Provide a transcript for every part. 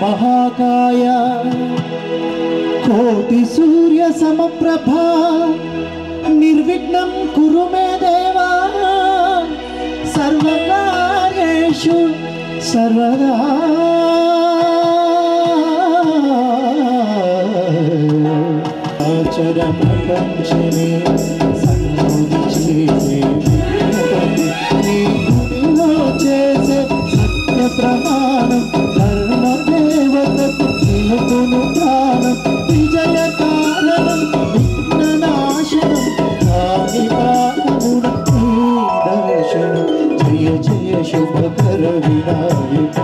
महाकाय कोटि सूर्य समप्रभा निर्विघ्नं कुरु मे देवा सर्वकार्येषु सर्वदा आचरण पंचमे सत्य प्रमाणम प्राणम विजय कारणम विघ्ननाशनम दर्शनम जय जय शुभकर विनायक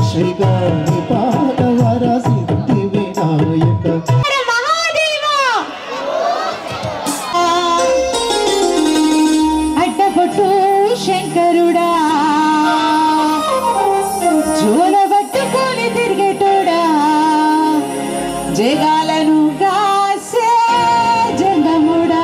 श्री गणिपाद वर सिद्धि विनायक अड्डपट्टू शंकरुड़ा జగాలను కాసే జంగముడా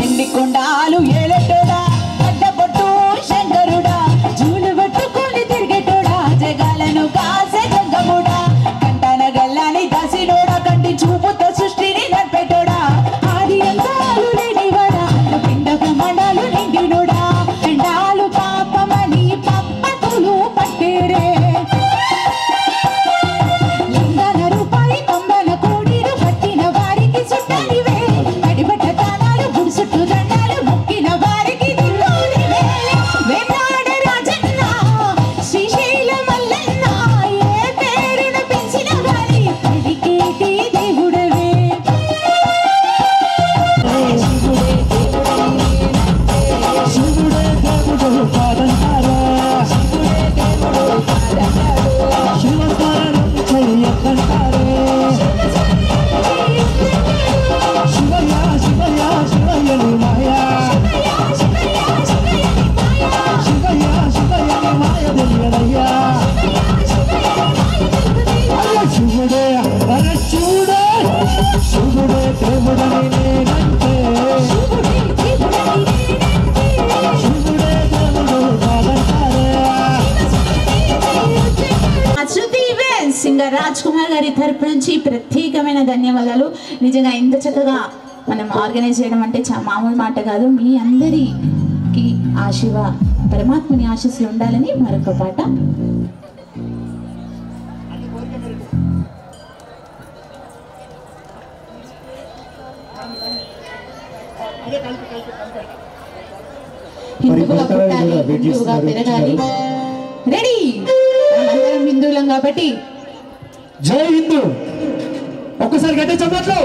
ఎండి కొండాలు ఏలెటోడా అడ్డపొట్టు శంకరుడా జూలు పట్టుకొని తిరిగేటోడా జగాలను కాసే జంగముడా కంటన గల్లాని దాసినోడా కంటి చూపుతో సృష్టిని నడిపేటోడా ఆది అంతాలు లేనివాడా పిండ బ్రహ్మాండాలు నిండినోడా పిండాలు పాపమని పప్పతులు పట్టేరే లింగన రూపాయి తొందల కోడిలు పట్టిన వారికి చుట్టాలివే అడిబట్ట తానాలు గుడిసుట్టు దండాలు మొక్కిన వారికి దిల్లోనివే వేనాడ రాజన్న శ్రీశైల మల్లన్న ఏ పేరును పెంచిన వారి పలికేటి దేవుడవే సింగర్ రాజ్ కుమార్ గారి తరపు నుంచి ప్రత్యేకమైన ధన్యవాదాలు. నిజంగా ఇంత చక్కగా మనం ఆర్గనైజ్ చేయడం అంటే మామూలు మాట కాదు. మీ అందరికీ ఆ శివ పరమాత్మని ఆశీస్సులు ఉండాలని మరొక పాట. హిందువుగా పుట్టాలి, హిందువుగా పెరగాలి. రెడీ, మనమందరం హిందువులం కాబట్టి జై హిందూ. ఒక్కసారి గట్టిగా చెప్పట్లు.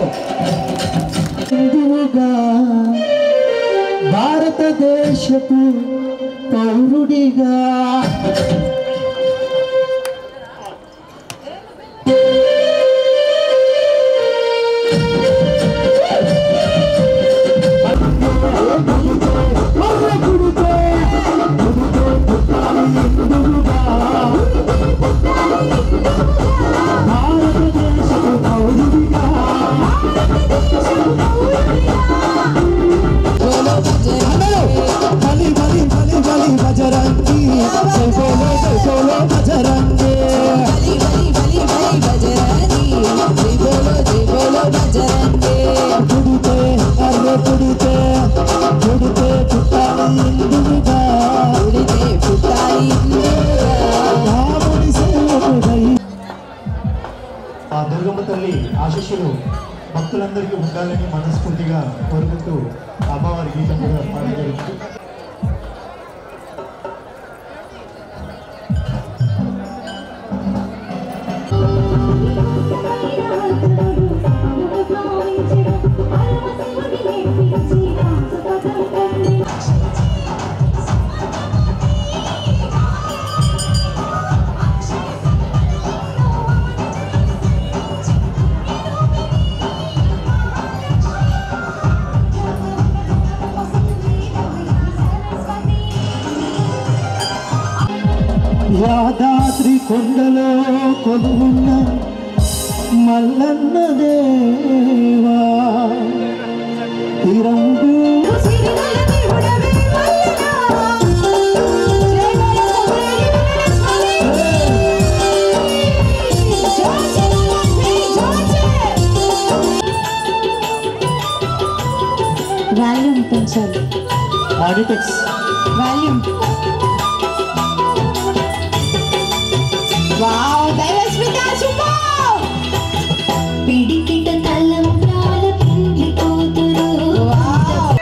హిందువుగా భారతదేశపు పౌరుడిగా ఆ దుర్గమ్మ తల్లి ఆశీస్సులు భక్తులందరికీ ఉండాలని మనస్ఫూర్తిగా కోరుకుంటూ అమ్మవారి గీతం కూడా పాడడం జరుగుతుంది. యాదాద్రి కొండలో కొలువున్న మల్లన్న దేవా తిరంగు వాల్యూమ్ పెంచాలి. ఆడిటెక్స్ వాల్యూమ్. Wow, Daivasmita super. పిడికిట తలంబ్రాల పిండి కూతురు. వావ్.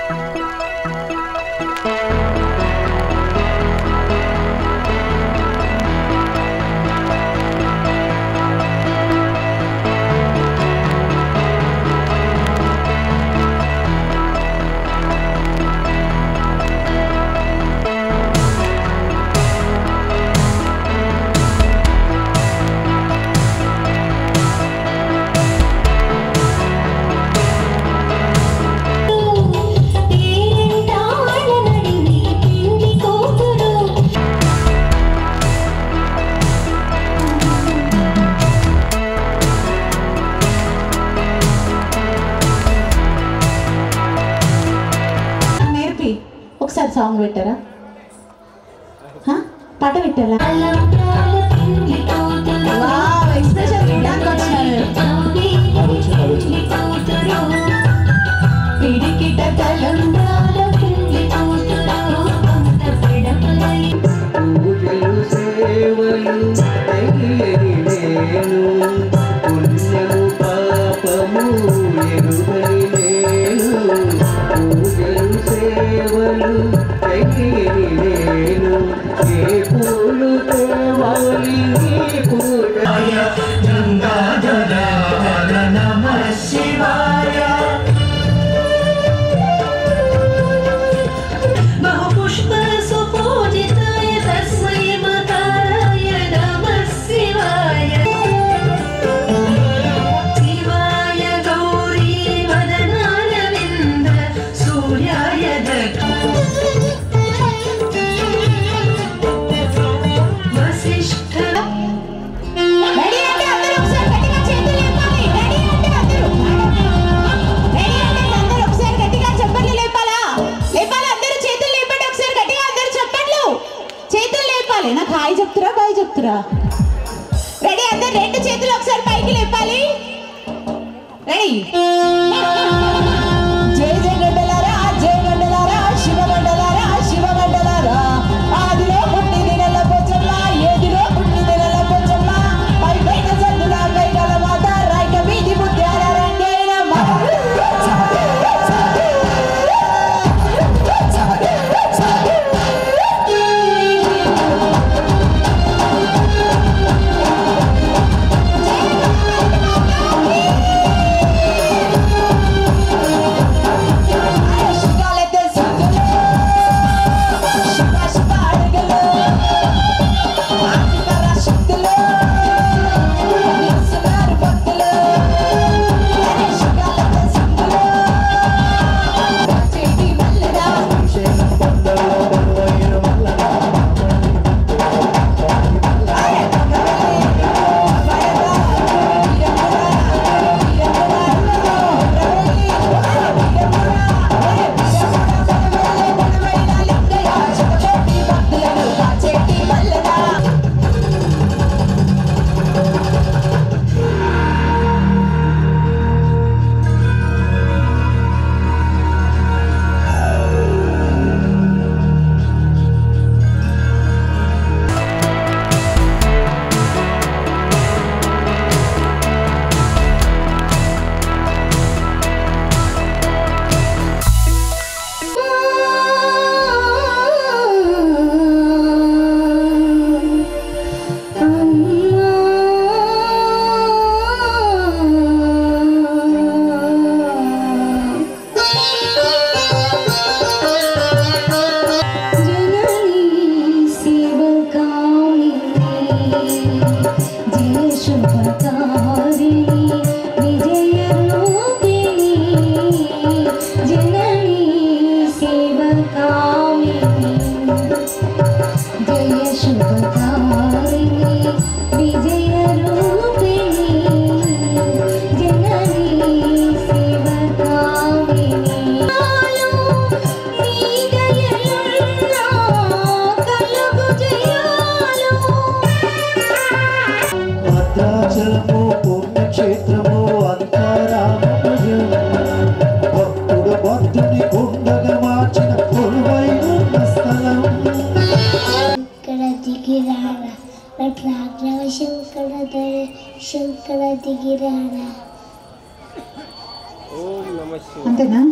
పేరింటాళ్ళ నడిమి పిండి కూతురు. నేర్పి ఒకసారి సాంగ్ పెట్టారా? పాట పెట్టారా? తలంబ్రాల పిండి కూతురు. వావ్, ఎక్స్ప్రెషన్ వినడానికి వచ్చినారు. పిండి కూతురు. పిడికిట తలంబ్రాల పిండి కూతురు. అంత పిడపలై పూజలు సేవలు తెలియని నేను పుణ్యము పాపము ఎరుగని నేను పూజలు సేవలు తెలియని నేను ఏ పూలు తేవాలి పూజ గంగాధర నమః శివాయ बहुपुष्प सुपूजिताय तस्मै मकाराय नमः शिवाय. शिवाय गौरी वदनारविन्द सूर्याय वसिष्ठ. రెడీ అంటే అందరూ ఒకసారి గట్టిగా చేతులు లేపాలి. రెడీ అంటే అందరూ. రెడీ అంటే అందరూ ఒకసారి గట్టిగా చప్పట్లు లేపాలా? లేపాలి. అందరూ చేతులు లేపండి ఒకసారి గట్టిగా. అందరూ చప్పట్లు. చేతులు లేపాలి. నాకు హాయ్ చెప్తురా బాయ్ చెప్తురా? రెడీ? అందరూ రెండు చేతులు ఒకసారి పైకి లేపాలి. రెడీ? జై జై గడ్డలారా, జై గడ్డలారా, శివ గడ్డలారా, శివ గడ్డలారా. ఆదిలో పుట్టింది నెల పొచ్చమ్మ, ఏదిలో పుట్టింది నెల పొచ్చమ్మ. పై పైన సందుల పైగల మాత, రైక వీధి ముత్యాల రంగేనమ్మ. శివాలెత్తే సందులు, శివ శివ అడుగులు, ఆదిపర శక్తులు, నిలుసున్నారు భక్తులు. శివాలెత్తే సందులు, చేటి మల్లెడా. जय शुभकामिनी మందిరము పుణ్యక్షేత్రము అధికారామయం భక్తుడు భక్తుని కుండగా మార్చిన కొలువై ఉన్న స్థలం శంకర దిగిరారా నట్లాగ్రవ శంకర దయ శంకర దిగిరారా. అంతేనా?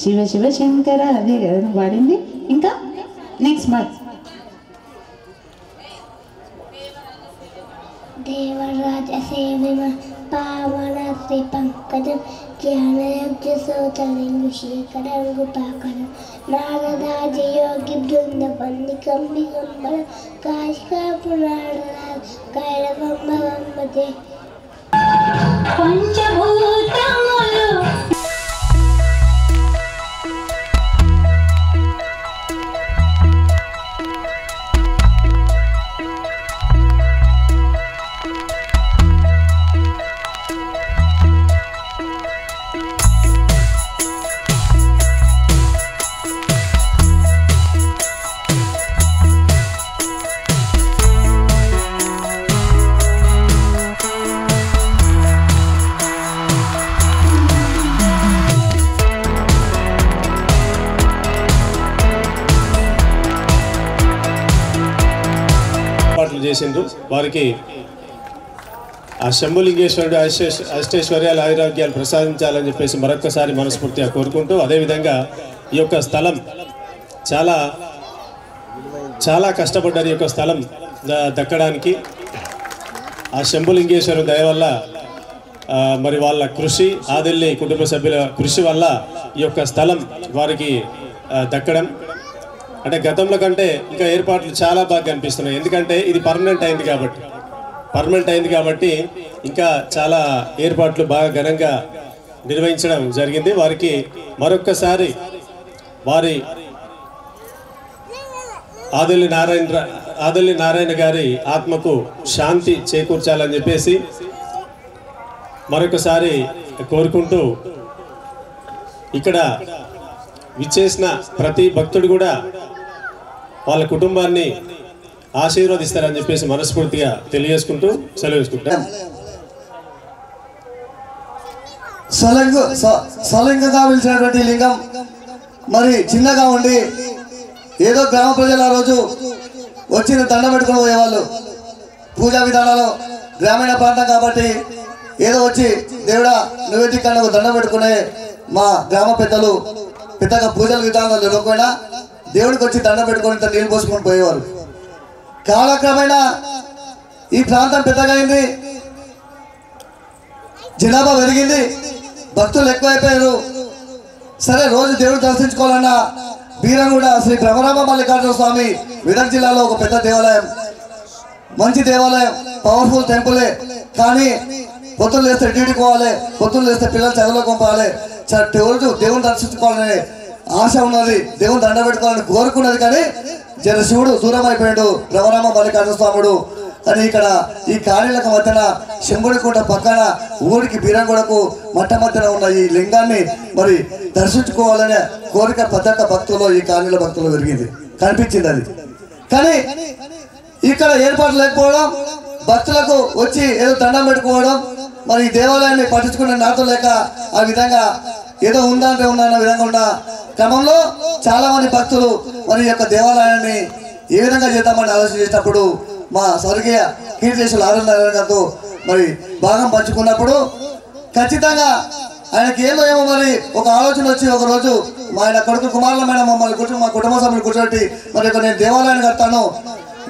శివ శివ శంకర అదే కదా నువ్వు పాడింది. ఇంకా నెక్స్ట్ మార్క్ దేవరాజ సేవిమ పావన శ్రీ పంకజం జ్ఞానయజ్ఞ సోతలింగు శేఖరంగు పాకరం నారదాజ యోగి బృంద బందికం దిగంబర కాశికాపు నారదాజ కైరవమ్మ వమ్మదే పంచభూతములు చేసిండ్రు. వారికి ఆ శంభులింగేశ్వరుడు అష్టైశ్వర్యాలు ఆయురాగ్యాలు ప్రసాదించాలని చెప్పేసి మరొక్కసారి మనస్ఫూర్తిగా కోరుకుంటూ, అదేవిధంగా ఈ యొక్క స్థలం చాలా చాలా కష్టపడ్డారు. ఈ యొక్క స్థలం దక్కడానికి ఆ శంభులింగేశ్వరు దయ వల్ల మరి వాళ్ళ కృషి, ఆదిల్లి కుటుంబ సభ్యుల కృషి వల్ల ఈ యొక్క స్థలం వారికి దక్కడం అంటే గతంలో కంటే ఇంకా ఏర్పాట్లు చాలా బాగా కనిపిస్తున్నాయి. ఎందుకంటే ఇది పర్మనెంట్ అయింది కాబట్టి ఇంకా చాలా ఏర్పాట్లు బాగా ఘనంగా నిర్వహించడం జరిగింది. వారికి మరొక్కసారి వారి ఆదిల్లి నారాయణ గారి ఆత్మకు శాంతి చేకూర్చాలని చెప్పేసి మరొకసారి కోరుకుంటూ, ఇక్కడ విచ్చేసిన ప్రతి భక్తుడు కూడా వాళ్ళ కుటుంబాన్ని ఆశీర్వదిస్తారని చెప్పేసి మనస్ఫూర్తిగా తెలియజేసుకుంటూ సెలవు తీసుకుంటాం. స్వలింగంగా పిలిచినటువంటి లింగం మరి చిన్నగా ఉండి ఏదో గ్రామ ప్రజలు ఆ రోజు వచ్చి దండం పెట్టుకుని పోయేవాళ్ళు. పూజా విధానాలు గ్రామీణ ప్రాంతం కాబట్టి ఏదో వచ్చి దేవుడా నువ్వేటి కన్నా దండం పెట్టుకునే మా గ్రామ పెద్దలు పెద్దగా పూజల విధానాలు లేకపోయినా దేవుడికి వచ్చి దండం పెట్టుకొని నీళ్ళు పోసుకొని పోయేవారు. కాలక్రమేణా ఈ ప్రాంతం పెద్దగా అయింది, జనాభా పెరిగింది, భక్తులు ఎక్కువైపోయారు. సరే రోజు దేవుడు దర్శించుకోవాలన్నా బీరంగూడ శ్రీ భ్రమరామ మల్లికార్జున స్వామి మెదక్ జిల్లాలో ఒక పెద్ద దేవాలయం, మంచి దేవాలయం, పవర్ఫుల్ టెంపులే. కానీ పొత్తులు లేస్తే డ్యూటీకి పోవాలి, పొత్తులు లేస్తే పిల్లలు చదువులోకి పంపాలి, రోజు దేవుని దర్శించుకోవాలని ఆశ ఉన్నది, దేవుని దండ పెట్టుకోవాలని కోరుకున్నది. కానీ జన శివుడు దూరం అయిపోయాడు, భ్రమరామ మల్లికార్జున స్వాముడు. అని ఇక్కడ ఈ కాళీలకు మధ్యన శంభుడికుంట పక్కన ఊరికి బీరంగూడకు మట్ట మధ్యన ఉన్న ఈ లింగాన్ని మరి దర్శించుకోవాలనే కోరిక పద్ధత భక్తుల్లో ఈ కాళీల భక్తుల్లో పెరిగింది, కనిపించింది అది. కానీ ఇక్కడ ఏర్పాటు లేకపోవడం, భక్తులకు వచ్చి ఏదో దండం పెట్టుకోవడం, మరి ఈ దేవాలయాన్ని పట్టించుకునే నాతో లేక ఆ విధంగా ఏదో ఉందా అంటే ఉందా అన్న విధంగా ఉన్న క్రమంలో చాలా మంది భక్తులు మరి ఈ యొక్క దేవాలయాన్ని ఏ విధంగా చేద్దామని ఆలోచన చేసినప్పుడు మా స్వర్గీయ కీర్తిశేషులు ఆనందనారాయణ గారితో మరి భాగం పంచుకున్నప్పుడు ఖచ్చితంగా ఆయనకి ఏమో మరి ఒక ఆలోచన వచ్చి ఒకరోజు మా ఆయన కొడుకు కుమారులమైన మమ్మల్ని మా కుటుంబ సభ్యులు కూర్చోబెట్టి మరి నేను దేవాలయాన్ని కడతాను,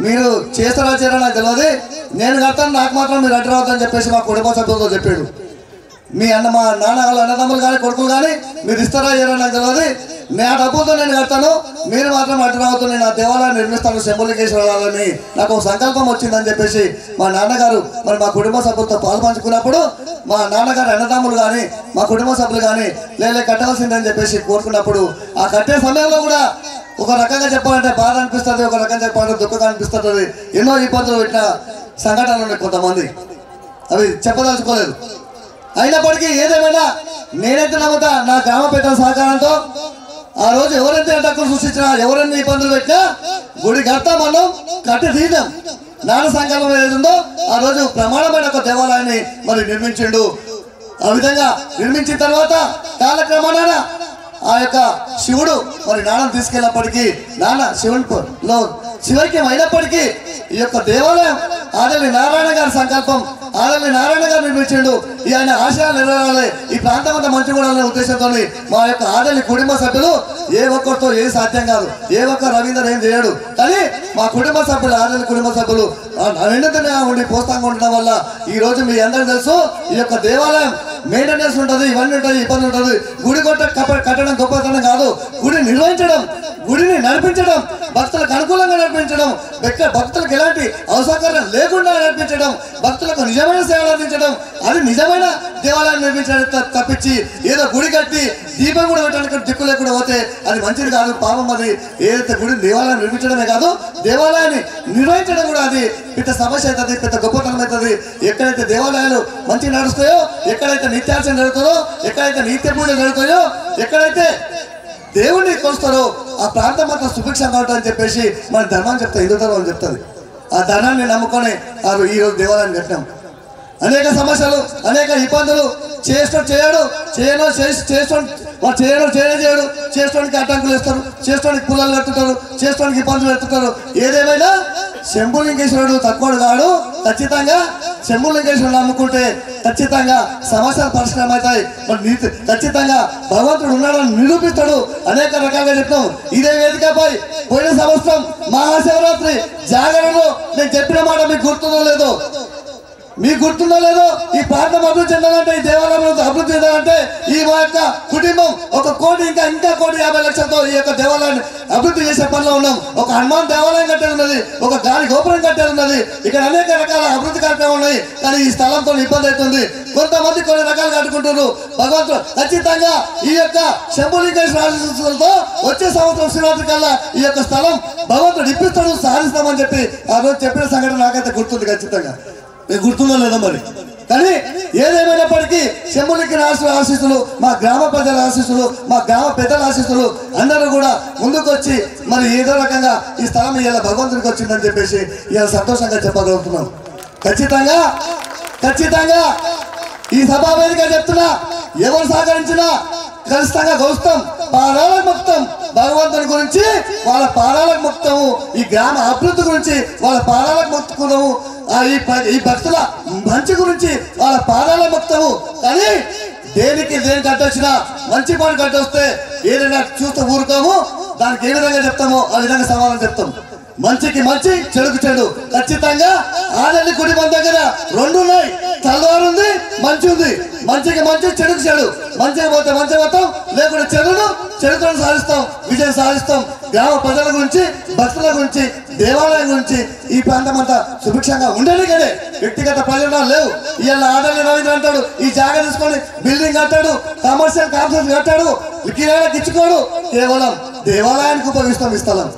మీరు చేస్తారా చేయరా నాకు తెలియదు, నేను కడతాను, నాకు మాత్రం మీరు అడ్డు రావద్దని చెప్పేసి మా కుటుంబ సభ్యులతో చెప్పాడు. మీ మా నాన్న వాళ్ళ అన్నదమ్ములు కానీ కొడుకులు కానీ మీరు ఇస్తారా చేయరా నాకు తెలియదు, నా డబ్బులతో నేను కడతాను, మీరు మాత్రం అడ్డు రావద్దు, నేను ఆ దేవాలయాన్ని నిర్మిస్తాను శంభులింగేశ్వరాలని నాకు ఒక సంకల్పం వచ్చిందని చెప్పేసి మా నాన్నగారు మరి మా కుటుంబ సభ్యులతో పాల్పంచుకున్నప్పుడు మా నాన్నగారు అన్నదమ్ములు కానీ మా కుటుంబ సభ్యులు కానీ లేలే కట్టవలసిందని చెప్పేసి కోరుకున్నప్పుడు ఆ కట్టే సమయంలో కూడా ఒక రకంగా చెప్పాలంటే బాధ అనిపిస్తుంది, ఒక రకంగా చెప్పాలంటే దుఃఖంగా అనిపిస్తుంది. ఎన్నో ఇబ్బందులు పెట్టిన సంఘటనలు ఉన్నాయి కొంతమంది, అవి చెప్పదలుచుకోలేదు. అయినప్పటికీ ఏదేమైనా నేనైతే నమ్ముతా నా గ్రామ పెద్దల సహకారంతో ఆ రోజు ఎవరైతే అడ్డంకులు సృష్టించినా ఎవరైనా ఇబ్బందులు పెట్టినా గుడి కడతాం, మనం కట్టి తీద్దాం. నాన్న సంకల్పం ఏదుందో ఆ రోజు ప్రమాణమైన ఒక దేవాలయాన్ని మరి నిర్మించిండు. ఆ విధంగా నిర్మించిన తర్వాత కాలక్రమాన ఆ యొక్క శివుడు మరి నాన్నను తీసుకెళ్ళినప్పటికీ నాన్న శివునిలో శివైక్యం అయినప్పటికీ ఈ యొక్క దేవాలయం ఆదలి నారాయణ గారి సంకల్పం, ఆదలి నారాయణ గారు నిర్మించిండు. ఈ ఆయన ఆశయాలు నెరవేరాలి, ఈ ప్రాంతం అంతా మంచి కూడా ఉద్దేశంతో మా యొక్క ఆదలి కుటుంబ సభ్యులు ఏ ఒక్కరితో ఏది సాధ్యం కాదు, ఏ ఒక్క రవీందర్ ఏం చేయడు, కానీ మా కుటుంబ సభ్యులు ఆదలి కుటుంబ సభ్యులు వెంటనే ఉండి పోస్తాంగా ఉండడం వల్ల ఈ రోజు మీ అందరికీ తెలుసు ఈ యొక్క దేవాలయం మెయింటెనెన్స్ ఉంటుంది, ఇవన్నీ ఉంటుంది, ఇబ్బంది ఉంటుంది. గుడి కట్టడం గొప్పతనం కాదు, గుడి నిర్వహించడం, గుడిని నడిపించడం, భక్తులకు అనుకూలంగా నడిపించడం, భక్తులకు ఎలాంటి అవసరం లేకుండా నడిపించడం, భక్తులకు నిజమైన సేవలు అందించడం, అది నిజమైన దేవాలయాన్ని నిర్మించడం తప్పించి ఏదో గుడి కట్టి దీపం కూడా పెట్టడానికి దిక్కు లేకుండా పోతే అది మంచిది కాదు, పాపం. అది ఏదైతే గుడి దేవాలయం నిర్మించడమే కాదు, దేవాలయాన్ని నిర్వహించడం కూడా అది పెద్ద సమస్య అవుతుంది, పెద్ద గొప్పతనం అవుతుంది. ఎక్కడైతే దేవాలయాలు మంచిగా నడుస్తాయో, ఎక్కడైతే నిత్యార్చన జరుగుతుందో, ఎక్కడైతే నిత్య పూజ జరుగుతాయో, ఎక్కడైతే దేవుణ్ణి కొలుస్తారో ఆ ప్రాంతం అంతా సుభిక్షంగా ఉంటుందని చెప్పేసి మన ధర్మాన్ని చెప్తా, హిందూ ధర్మం చెప్తుంది. ఆ ధర్మాన్ని నమ్ముకొని ఈరోజు దేవాలయాన్ని కట్టినాం. అనేక సమస్యలు, అనేక ఇబ్బందులు, చేయడు చేసుకోవడానికి అడ్డంకులు ఇస్తారు, చేసుకోవడానికి పుల్లలు కట్టుతారు, చేసుకోవడానికి ఇబ్బందులు పెడుతుంటారు. ఏదేమైనా శంభులింగేశ్వరుడు తక్కువడు కాడు. ఖచ్చితంగా శంభులింగేశ్వరుడు నమ్ముకుంటే ఖచ్చితంగా సమస్యలు పరిష్కారం అవుతాయి. మరి ఖచ్చితంగా భగవంతుడు ఉన్నాడని నిరూపిస్తాడు. అనేక రకాలుగా చెప్తాం. ఇదే వేదికపై పోయిన సంవత్సరం మహాశివరాత్రి జాగరణలో నేను చెప్పిన మాట మీకు గుర్తుందో లేదో, ఈ ప్రాంతం అభివృద్ధి చెందాలంటే, ఈ దేవాలయం అభివృద్ధి చెందాలంటే ఈ మా యొక్క కుటుంబం 1 కోటి ఇంకా 1,50,00,000తో ఈ యొక్క దేవాలయాన్ని అభివృద్ధి చేసే పనిలో ఉన్నాం. ఒక హనుమాన్ దేవాలయం కట్టేది ఉన్నది, ఒక గాలి గోపురం కట్టేది ఉన్నది, ఇక్కడ అనేక రకాల అభివృద్ధి కార్యక్రమాలు ఉన్నాయి. కానీ ఈ స్థలంతో ఇబ్బంది అవుతుంది. కొంతమంది కొన్ని రకాలు కట్టుకుంటున్నారు. భగవంతుడు ఖచ్చితంగా ఈ యొక్క శంభులింగేశ్వర ఆశీస్సులతో వచ్చే సంవత్సరం శివరాత్రి కల్లా ఈ యొక్క స్థలం భగవంతుడు ఇప్పిస్తాడు, సాధిస్తామని చెప్పి ఆ రోజు చెప్పిన సంఘటన నాకైతే గుర్తుంది. ఖచ్చితంగా మీకు గుర్తుందో లేదో మరి. కానీ ఏదేమైనప్పటికీ శంభులింగేశ్వర ఆశీస్సులు, మా గ్రామ ప్రజల ఆశీస్సులు, మా గ్రామ పెద్దల ఆశీస్సులు అందరూ కూడా ముందుకు వచ్చి మరి ఏదో రకంగా ఈ స్థలం ఇలా భగవంతుడికి వచ్చిందని చెప్పేసి ఇలా సంతోషంగా చెప్పగలుగుతున్నాం. ఖచ్చితంగా ఈ సభా వేదిక చెప్తున్నా, ఎవరు సహకరించినా ఖచ్చితంగా గౌస్తాం, పాదాలకు మొత్తం భగవంతుని గురించి వాళ్ళ పాదాలకు మొత్తము, ఈ గ్రామ అభివృద్ధి గురించి వాళ్ళ పాదాలకు మొత్తుకున్నాము, ఈ భక్తుల మంచి గురించి వాళ్ళ పాదాల మొత్తము. కానీ దేనికి కట్టొచ్చినా మంచి పని కట్టొస్తే ఏదైనా చూస్తే ఊరుకోము, దానికి ఏ విధంగా చెప్తామో ఆ విధంగా సమాధానం చెప్తాం. మంచికి మంచి, చెడుకు చెడు. ఖచ్చితంగా ఆదలి కుటుంబం దగ్గర 2 ఉన్నాయి, తలవారు ఉంది, మంచి ఉంది. మంచికి మంచి, చెడుకు చెడు. మంచిగా పోతే మంచిగా పోతాం, లేకుంటే చెడుతో సాధిస్తాం, విజయం సాధిస్తాం. గ్రామ ప్రజల గురించి, భక్తుల గురించి, దేవాలయం గురించి ఈ ప్రాంతం అంతా సుభిక్షంగా ఉండేది కదే. వ్యక్తిగత ప్రయోజనాలు లేవు. ఇవాళ ఆదలి రవీంద్ర అంటాడు, ఈ జాగా తీసుకొని బిల్డింగ్ కట్టాడు, కమర్షియల్ కాంప్లెక్స్ కట్టాడు, కిరాయికి ఇచ్చుకోడు. కేవలం దేవాలయానికి ఉపయోగిస్తాం. ఈ స్థలం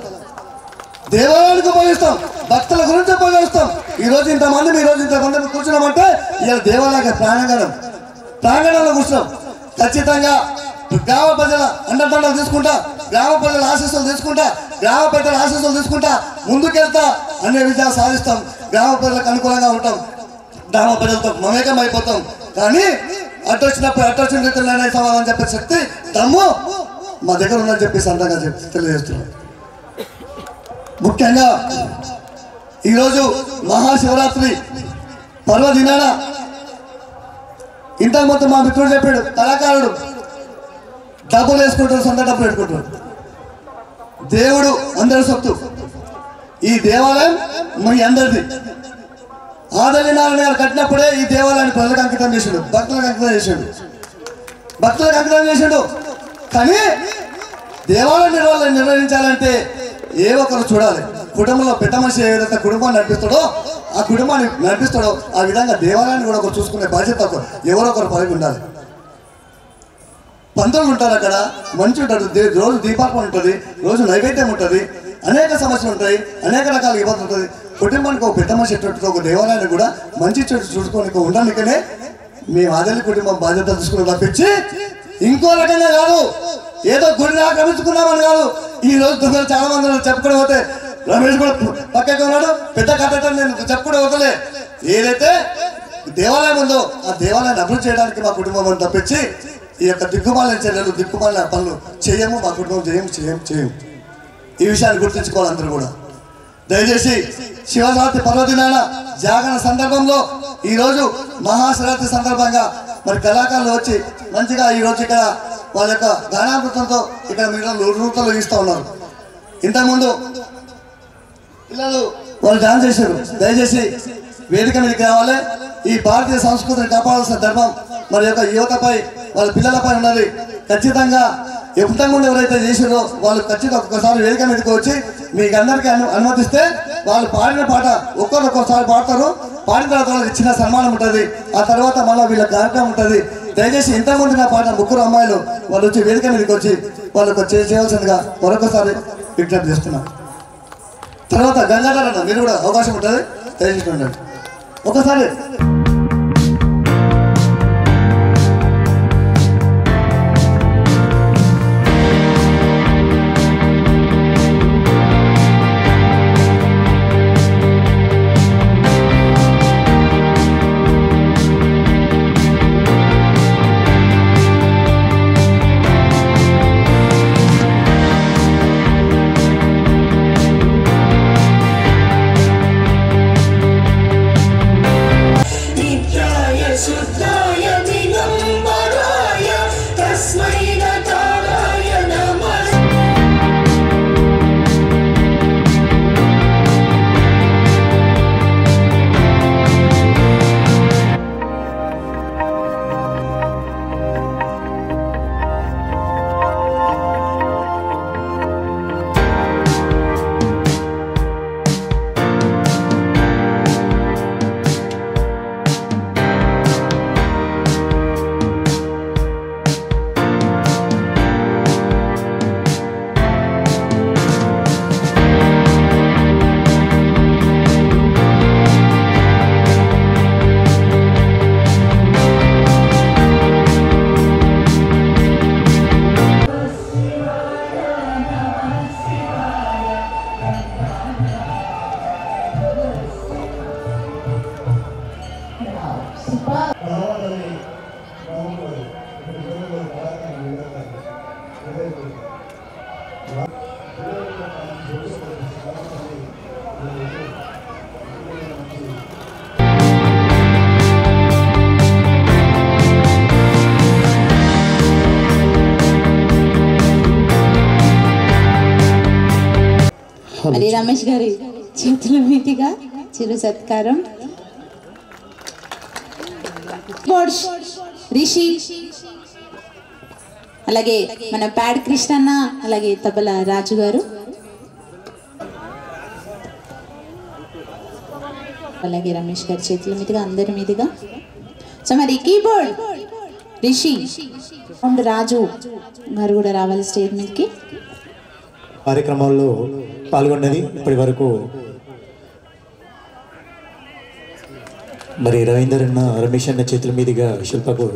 దేవాలయానికి ఉపయోగిస్తాం, భక్తుల గురించి ఉపయోగిస్తాం. ఈ రోజు ఇంతమంది, ఈ రోజు ఇంతమంది కూర్చున్నామంటే ఇలా దేవాలయ ప్రాంగణంలో కూర్చున్నాం. ఖచ్చితంగా గ్రామ ప్రజల అండదండలు తీసుకుంటా, గ్రామ ప్రజల ఆశీస్సులు తీసుకుంటా, గ్రామ పెద్దల ఆశీస్సులు తీసుకుంటా ముందుకెళ్తా అన్ని విజయాలు సాధిస్తాం. గ్రామ ప్రజలకు అనుకూలంగా ఉంటాం, గ్రామ ప్రజలతో మమేకం అయిపోతాం. కానీ అట్టొచ్చిన రీతిలోనే సమాధానం చెప్పే శక్తి, దమ్ము మా దగ్గర ఉందని చెప్పేసి అందంగా తెలియజేస్తున్నాం. ముఖ్యంగా ఈరోజు మహాశివరాత్రి పర్వదినాన ఇంతకు మొత్తం మా మిత్రుడు చెప్పాడు, కళాకారుడు డబ్బులు వేసుకుంటారు, సొంత డబ్బులు పెట్టుకుంటారు. దేవుడు అందరి సొత్తు. ఈ దేవాలయం మీ అందరిది. ఆదలి నారాయణ గారు కట్టినప్పుడే ఈ దేవాలయాన్ని ప్రజలకు అంకితం చేశాడు, భక్తులకు అంకితం చేశాడు. కానీ దేవాలయ నిర్వహించాలంటే ఏ ఒక్కరు చూడాలి. కుటుంబంలో పెద్ద మనిషి ఏ విధంగా కుటుంబాన్ని నడిపిస్తాడో ఆ కుటుంబాన్ని నడిపిస్తాడో ఆ విధంగా దేవాలయాన్ని కూడా ఒకరు చూసుకునే బాధ్యత ఎవరో ఒకరు పని ఉండాలి. పంతులు ఉంటారు, అక్కడ మంచి ఉంటారు, రోజు దీపార్పణ ఉంటుంది, రోజు నైవేద్యం ఉంటుంది, అనేక సమస్యలు ఉంటాయి, అనేక రకాల ఇబ్బందులు ఉంటుంది. కుటుంబానికి ఒక పెద్ద మనిషి ఎట్టు ఒక దేవాలయాన్ని కూడా మంచి చెట్టు చూసుకొని ఉండడానికనే మేము ఆదలి కుటుంబం బాధ్యత తీసుకుని తప్పించి ఇంకో రకంగా కాదు. ఏదో గుడిని ఆక్రమించుకున్నామని కాదు. ఈ రోజు దొంగలు చాలా మంది చెప్పుకొని పోతే రమేష్ కూడా పక్కకు ఉన్నాడు. పెద్ద కథ నేను చెప్పుకుంటూ వదలే. ఏదైతే దేవాలయం ఉందో ఆ దేవాలయాన్ని అభివృద్ధి చేయడానికి మా కుటుంబం తప్పించి ఈ యొక్క దిక్కుమాలిన చర్యలు దిక్కుమాలిన పనులు చేయము. మా కుటుంబం చేయము. ఈ విషయాన్ని గుర్తుంచుకోవాలి అందరూ కూడా. దయచేసి శివరాత్రి పర్వదినాన జాగరణ సందర్భంలో ఈరోజు మహాశివరాత్రి సందర్భంగా మరి కళాకారులు వచ్చి మంచిగా ఈరోజు ఇక్కడ వాళ్ళ యొక్క గానామృతంతో ఇక్కడ మీరు నృత్యాలు ఇస్తూ ఉన్నారు. ఇంతకుముందు పిల్లలు వాళ్ళు డాన్స్ చేశారు. దయచేసి వేదిక మీదకి రావాలి. ఈ భారతీయ సంస్కృతిని కాపాడాల్సిన ధర్మం మరి యొక్క యువతపై వాళ్ళ పిల్లలపై ఉన్నది. ఖచ్చితంగా ఇంతకుముందు ఎవరైతే చేసారో వాళ్ళు ఖచ్చితంగా ఒక్కొక్కసారి వేదిక మీదకి వచ్చి మీకు అందరికీ అనుమతిస్తే వాళ్ళు పాడిన పాట ఒక్కొక్కసారి పాడతారు. పాడిన తర్వాత వాళ్ళకి చిన్న సన్మానం ఉంటుంది. ఆ తర్వాత మళ్ళీ వీళ్ళ కార్యక్రమం ఉంటుంది. దయచేసి ఇంతకుముందు నా పాట ముగ్గురు అమ్మాయిలు వాళ్ళు వచ్చి వేదిక మీదకి వచ్చి వాళ్ళకు చేయవలసిందిగా మరొకసారి విజ్ఞప్తి చేస్తున్నాం. తర్వాత గంగాధర్ అన్న మీరు కూడా అవకాశం ఉంటుంది. దయచేసి ఉండండి ఒకసారి. మరి రమేష్ గారి చేతుల మీదుగా చిరు సత్కారం. రిషి, అలాగే మన ప్యాడ్ కృష్ణన్న, అలాగే తబలా రాజు గారు, అలాగే రమేష్ గారి చేతుల మీదుగా అందరి మీదుగా. సో మరి కీబోర్డ్ రిషి, రాజు గారు కూడా రావాలి స్టేజ్ మీదకి. కార్యక్రమాల్లో పాల్గొన్నది ఇప్పటి వరకు మరి రవీందర్ అన్న, రమేష్ అన్న చేతుల మీదుగా శిల్పకు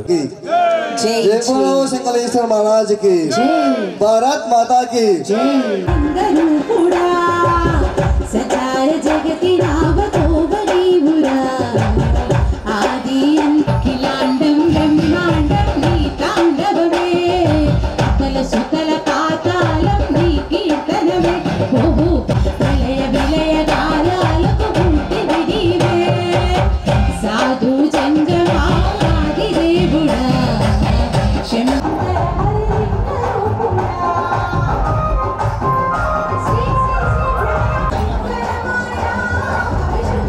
శంకరేశ్వర మహారాజుకి, భారత్ మాతాకి Thank you.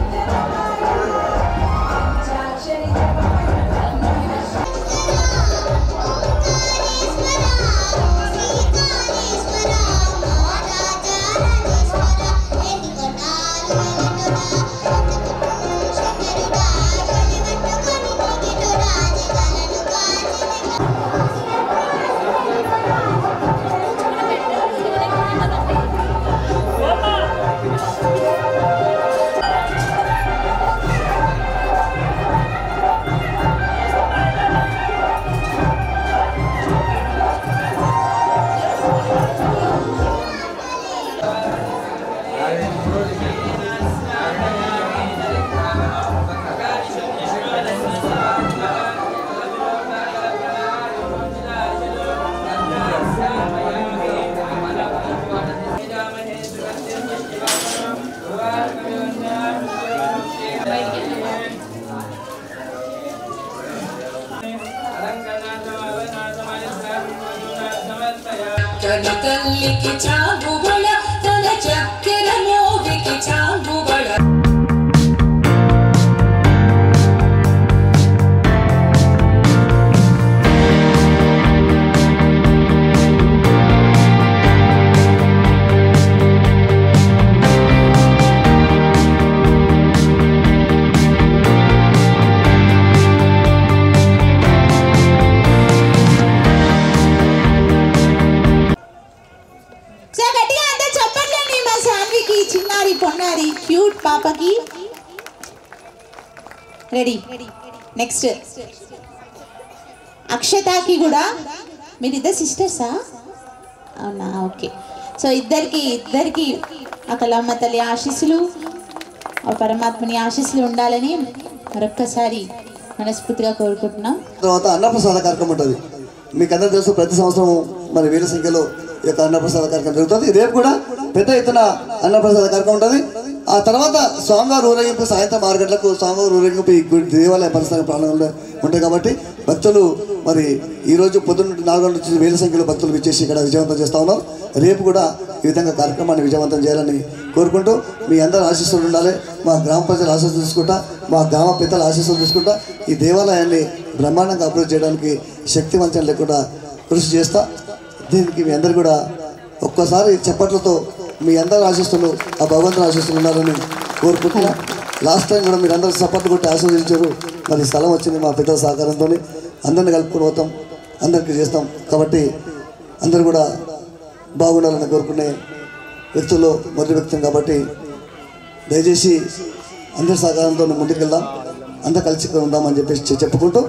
కని తల్లికి చాగుబళ తన చక్కెర మోవికి చాగుబళ పొన్నారి క్యూట్ పాపకి రెడీ. నెక్స్ట్ అక్షతాకి కూడా. మీరిద్దరు సిస్టర్సా? అవునా, ఓకే. సో ఇద్దరికి ఆ కళమ్మ తల్లి ఆశీస్సులు, ఆ పరమాత్మని ఆశీస్సులు ఉండాలని మరొక్కసారి మనస్ఫూర్తిగా కోరుకుంటున్నాం. తర్వాత అన్నప్రసాద కార్యక్రమం ఉంటుంది. మీకు అందరూ తెలుసు, ప్రతి సంవత్సరం మరి వేల సంఖ్యలో ఈ యొక్క అన్నప్రసాద కార్యక్రమం జరుగుతుంది. రేపు కూడా పెద్ద ఎత్తున అన్నప్రసాద కార్యక్రమం ఉంటుంది. ఆ తర్వాత స్వామివారి ఊరేగింపు సాయంత్రం 6 గంటలకు స్వామివారి ఊరేగింపు ఈ గుడి దేవాలయ పరిసర ప్రాంగణంలో ఉంటాయి. కాబట్టి భక్తులు మరి ఈరోజు పొద్దున్న 4 గంటల నుంచి వేల సంఖ్యలో భక్తులు విచ్చేసి ఇక్కడ విజయవంతం చేస్తూ ఉన్నారు. రేపు కూడా ఈ విధంగా కార్యక్రమాన్ని విజయవంతం చేయాలని కోరుకుంటూ మీ అందరూ ఆశీస్సులు ఉండాలి. మా గ్రామ ప్రజల ఆశీస్సులు తీసుకుంటా, మా గ్రామ పెద్దల ఆశీస్సులు తీసుకుంటా ఈ దేవాలయాన్ని బ్రహ్మాండంగా అభివృద్ధి చేయడానికి శక్తివంతం లేకుండా కృషి చేస్తా. దీనికి మీ అందరు కూడా ఒక్కసారి చప్పట్లతో మీ అందరి ఆశీస్సులు, ఆ భగవంతుని ఆశీస్సులు ఉండాలని కోరుకుంటున్నా. లాస్ట్ టైం కూడా మీరు అందరూ సపోర్ట్ కొట్టి ఆశీర్వదించారు. మరి స్థలం వచ్చింది మా పెద్దల సహకారంతో, అందరిని కలుపుకొని పోతాం, అందరికీ చేస్తాం. కాబట్టి అందరూ కూడా బాగుండాలని కోరుకునే వ్యక్తుల్లో మొదటి వ్యక్తిని. కాబట్టి దయచేసి అందరి సహకారంతో ముందుకు వెళ్దాం, అందరూ కలిసి ఉందామని చెప్పేసి చెప్పుకుంటూ